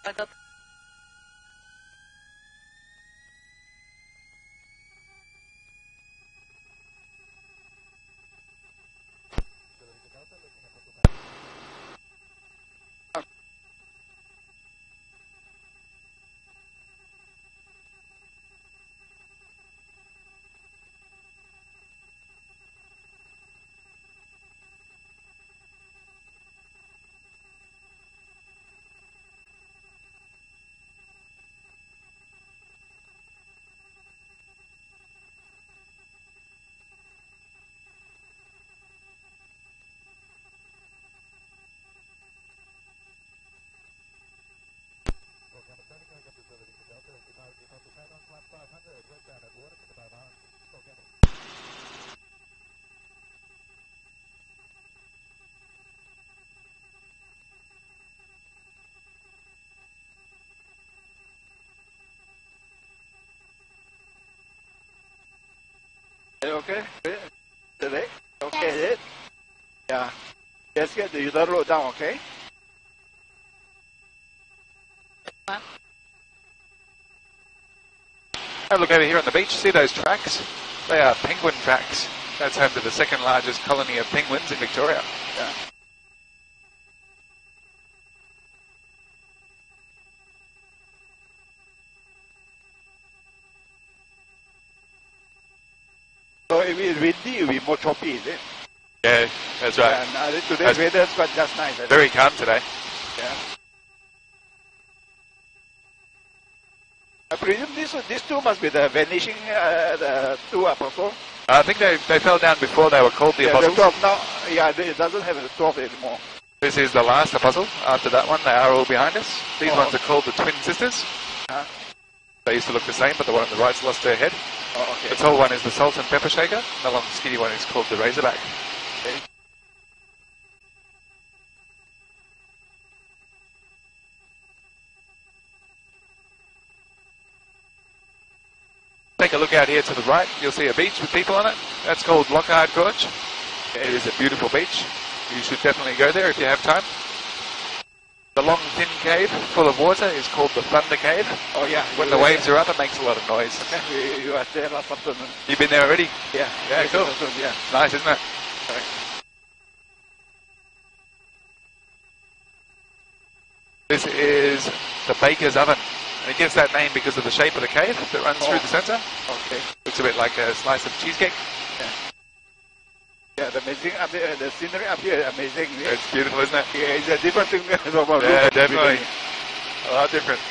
I got. Okay, today? Okay, yes. Yeah. Just get the user road down, okay? Have a look over here on the beach. See those tracks? They are penguin tracks. That's home to the second largest colony of penguins in Victoria. Yeah. So if it's windy, it will be more choppy, is it? Yeah, that's right. Yeah, today's weather is quite just nice. Very calm today. Yeah. I presume these two must be the vanishing the two apostles. I think they fell down before they were called the apostles. The 12 now, yeah, it doesn't have the 12 anymore. This is the last apostle. After that one, they are all behind us. These ones are called the twin sisters. They used to look the same, but the one on the right's lost their head. Oh, okay. The tall one is the salt and pepper shaker. The long skinny one is called the razorback. Okay. Take a look out here to the right. You'll see a beach with people on it. That's called Lockhart Gorge. It is a beautiful beach. You should definitely go there if you have time. The long, thin cave full of water is called the Thunder Cave. Oh, yeah. When the waves are up, it makes a lot of noise. You are there last afternoon. You've been there already? Yeah. Yeah, cool. Yeah. Nice, isn't it? Correct. This is the baker's oven. And it gives that name because of the shape of the cave that runs through the centre. Okay. Looks a bit like a slice of cheesecake. Yeah, the amazing up here, the scenery up here is amazing. It's beautiful, isn't it? Yeah, it's a different thing from our Yeah, room. definitely. A lot different.